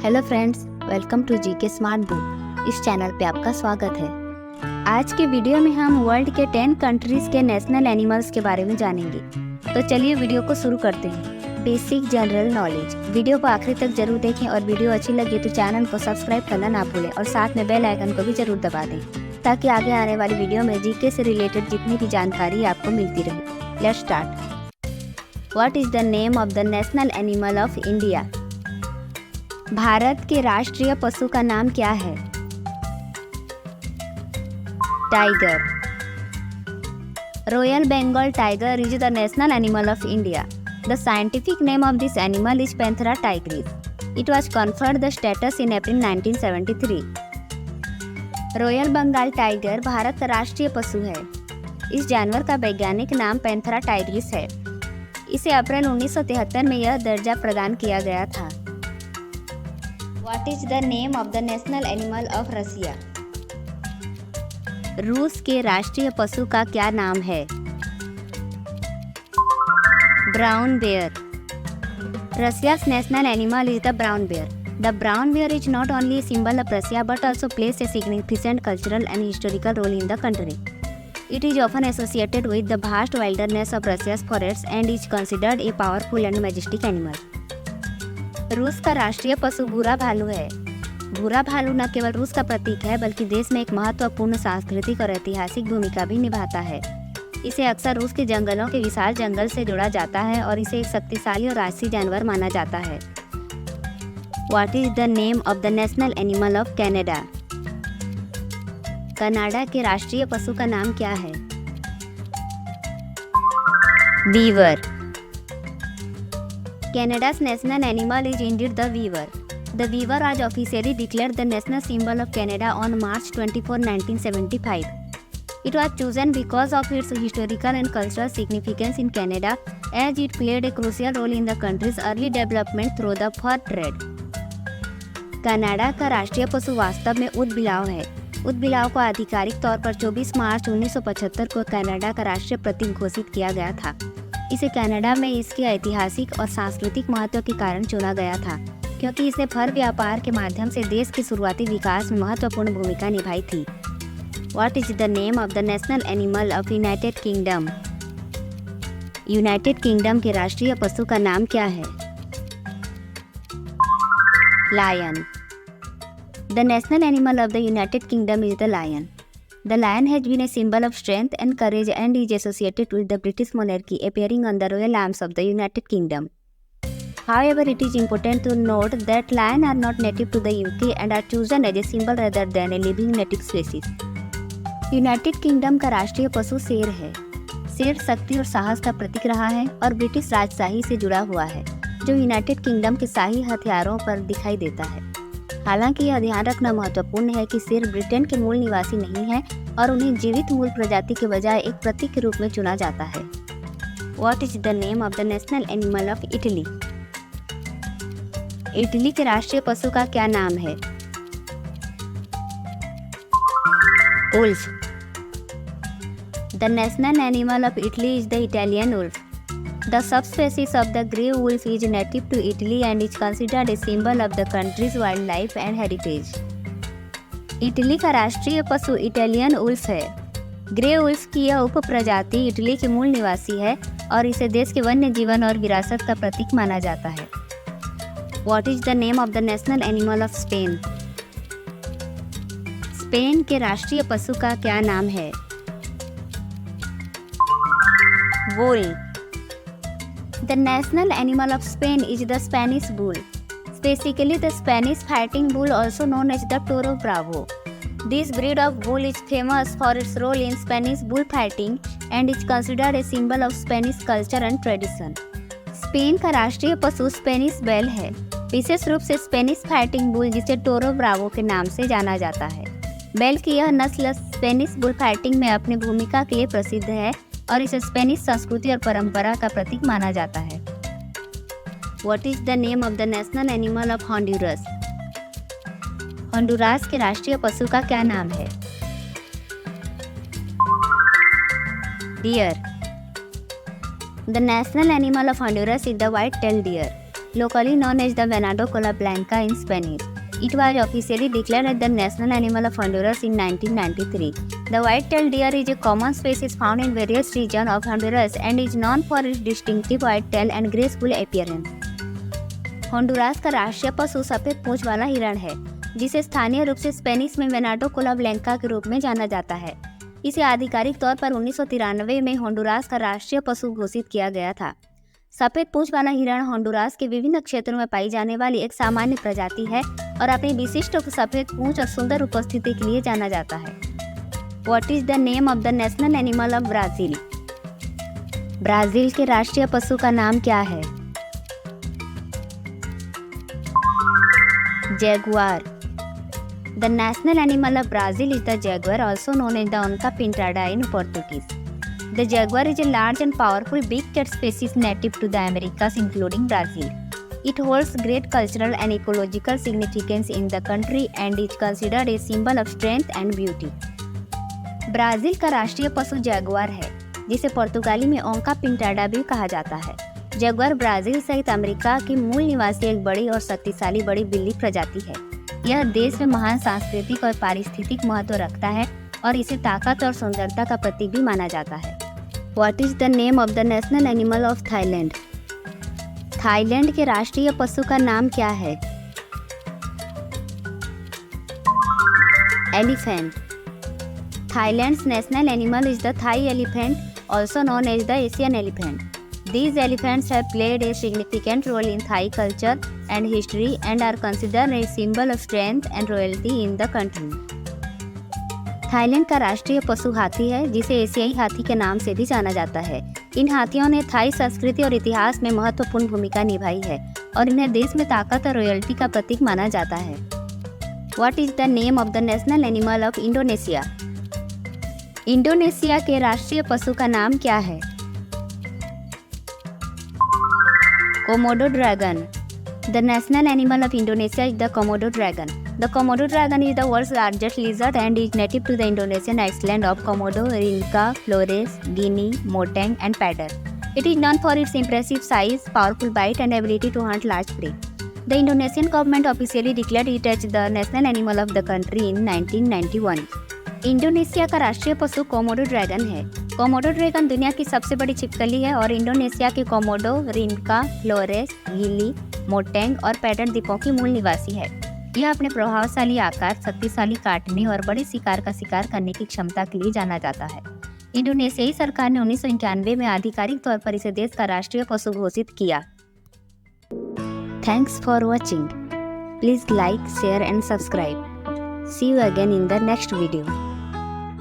Hello friends, welcome to GK smart book. इस channel पे आपका स्वागत है। आज के वीडियो में हम वर्ल्ड के 10 कंट्रीज के नेशनल एनिमल्स के बारे में जानेंगे। तो चलिए वीडियो को शुरू करते हैं। Basic general knowledge. वीडियो को आखिरी तक जरूर देखें और वीडियो अच्छी लगे तो चैनल को सब्सक्राइब करना ना भूलें और साथ में बेल आइकन को भी जरूर दबा दें ताकि आगे आने वाली वीडियो में जीके से रिलेटेड जितनी भी जानकारी आपको मिलती रहे। Let's start. What is the name of the national animal of India? Bharat के राष्ट्रीय पशु का नाम क्या है? Tiger. Royal Bengal tiger is the national animal of India. The scientific name of this animal is Panthera tigris. It was conferred the status in April 1973. Royal Bengal tiger Bharat का राष्ट्रीय पशु है। इस जानवर का वैज्ञानिक नाम पैंथेरा टाइग्रिस है। इसे अप्रैल 1973 में यह दर्जा प्रदान किया गया था। What is the name of the national animal of Russia? रूस के राष्ट्रीय पशु का क्या नाम है? Brown bear. Russia's national animal is the brown bear. The brown bear is not only a symbol of Russia but also plays a significant cultural and historical role in the country. It is often associated with the vast wilderness of Russia's forests and is considered a powerful and majestic animal. रूस का राष्ट्रीय पशु भूरा भालू है। भूरा भालू न केवल रूस का प्रतीक है बल्कि देश में एक महत्वपूर्ण सांस्कृतिक और ऐतिहासिक भूमिका भी निभाता है। इसे अक्सर रूस के जंगलों के विशाल जंगल से जोड़ा जाता है और इसे एक शक्तिशाली और राष्ट्रीय जानवर माना जाता है। What is the name of the national animal of Canada? Canada के राष्ट्रीय पशु का नाम क्या है? Beaver. Canada's national animal is indeed the beaver. The beaver was officially declared the national symbol of Canada on March 24, 1975. It was chosen because of its historical and cultural significance in Canada, as it played a crucial role in the country's early development through the fur trade. Canada का राष्ट्रीय पशु वास्तव में ऊँट-बिलाव है। ऊँट-बिलाव को आधिकारिक तौर पर 24 मार्च 1975 को कनाडा का राष्ट्रीय प्रतीक घोषित किया गया था। इसे कनाडा में इसके ऐतिहासिक और सांस्कृतिक महत्व के कारण चुना गया था, क्योंकि इसने फर व्यापार के माध्यम से देश के शुरुआती विकास में महत्वपूर्ण भूमिका निभाई थी। What is the name of the national animal of United Kingdom? United kingdom के राष्ट्रीय पशु का नाम क्या है? Lion. The national animal of the United Kingdom is the lion. The lion has been a symbol of strength and courage and is associated with the British monarchy, appearing on the royal arms of the United Kingdom. However, it is important to note that lions are not native to the UK and are chosen as a symbol rather than a living native species. United kingdom का राष्ट्रीय पशु शेर है। शेर शक्ति और साहस का प्रतीक रहा है और ब्रिटिश राजशाही से जुड़ा हुआ है, जो यूनाइटेड किंगडम के शाही हथियारों पर दिखाई देता है। हालांकि यह ध्यान रखना महत्वपूर्ण है कि शेर ब्रिटेन के मूल निवासी नहीं है और उन्हें जीवित मूल प्रजाति के बजाय एक प्रतीक के रूप में चुना जाता है। What is the name of the national animal of Italy? Italy के राष्ट्रीय पशु का क्या नाम है? Wolf. The national animal of Italy is the Italian wolf. The subspecies of the grey wolf is native to Italy and is considered a symbol of the country's wildlife and heritage. Italy का राष्ट्रीय पशु Italian wolf है। Grey wolf की यह उप प्रजाति Italy के मूल निवासी है और इसे देश के वन्य जीवन और विरासत का प्रतीक माना जाता है। What is the name of the national animal of Spain? Spain के राष्ट्रीय पशु का क्या नाम है? Bull. The national animal of Spain is the Spanish bull. Specifically, the Spanish fighting bull, also known as the Toro Bravo. This breed of bull is famous for its role in Spanish bullfighting and is considered a symbol of Spanish culture and tradition. Spain का राष्ट्रीय पशु Spanish बैल है, विशेष रूप से Spanish fighting bull जिसे Toro Bravo के नाम से जाना जाता है। बैल की यह नस्ल स्पेनिश बुलफाइटिंग में अपनी भूमिका के लिए प्रसिद्ध है और इसे स्पेनिश संस्कृति और परंपरा का प्रतीक माना जाता है। What is the name of the national animal of Honduras? Honduras के राष्ट्रीय पशु का क्या नाम है? Dear. The national animal of Honduras is the white-tailed deer. locally known as the Venado cola blanca in Spanish. It was officially declared as the national animal of Honduras in 1993. The white-tailed deer is a common species found in various regions of Honduras and is known for its distinctive white tail and graceful appearance. Honduras का राष्ट्रीय पशु सफेद पूंछ वाला हिरण है, जिसे स्थानीय रूप से स्पेनिश में वेनाडो कोला ब्लैंका के रूप में जाना जाता है। इसे आधिकारिक तौर पर 1993 में होंडुरास का राष्ट्रीय पशु घोषित किया गया था। सफेद पूंछ वाला हिरण होंडुरास के विभिन्न क्षेत्रों में पाई जाने वाली एक सामान्य प्रजाति है और अपनी विशिष्ट सफेद पूंछ और सुंदर उपस्थिति के लिए जाना जाता है। What is the name of the national animal of Brazil? Brazil के राष्ट्रीय पशु का नाम क्या है? Jaguar. The national animal of Brazil is the jaguar, also known as the Onca pintada in Portuguese. The jaguar is a large and powerful big cat species native to the Americas, including Brazil. It holds great cultural and ecological significance in the country and is considered a symbol of strength and beauty. Brazil का राष्ट्रीय पशु Jaguar है, जिसे पुर्तगाली में ओंका पिंटाडा भी कहा जाता है। जैगुआर ब्राज़ील सहित अमेरिका की मूल निवासी एक बड़ी और शक्तिशाली बड़ी बिल्ली प्रजाति है। यह देश में महान सांस्कृतिक और पारिस्थितिक महत्व रखता है और इसे ताकत और सुंदरता का प्रतीक भी माना जाता है। What is the name of the national animal of Thailand? Thailand के राष्ट्रीय पशु का नाम क्या है? Elephant. Thailand's national animal is the Thai elephant, also known as the Asian elephant. These elephants have played a significant role in Thai culture and history and are considered a symbol of strength and royalty in the country. Thailand का राष्ट्रीय पशु हाथी है, जिसे एशियाई हाथी के नाम से भी जाना जाता है। इन हाथियों ने थाई संस्कृति और इतिहास में महत्वपूर्ण भूमिका निभाई है और इन्हें देश में ताकत और रॉयल्टी का प्रतीक माना जाता है। What is the name of the national animal of Indonesia? Indonesia के राष्ट्रीय पशु का नाम क्या है? Komodo dragon. The national animal of Indonesia is the Komodo dragon. The Komodo dragon is the world's largest lizard and is native to the Indonesian island of Komodo, Rinca, Flores, Guinea, Moteng, and Padar. It is known for its impressive size, powerful bite, and ability to hunt large prey. The Indonesian government officially declared it as the national animal of the country in 1991. Indonesia का राष्ट्रीय पशु Komodo dragon है। Komodo dragon दुनिया की सबसे बड़ी छिपकली है और इंडोनेशिया के कोमोडो, रिन्का, फ्लोरेस, गिली, मोटेंग और पैडर द्वीपों की मूल निवासी है। यह अपने प्रभावशाली आकार, शक्तिशाली काटने और बड़े शिकार का शिकार करने की क्षमता के लिए जाना जाता है। इंडोनेशियाई सरकार ने 1991 में आधिकारिक तौर पर इसे देश का राष्ट्रीय पशु घोषित किया। Thanks for watching. Please like, share and subscribe. See you again in the next video.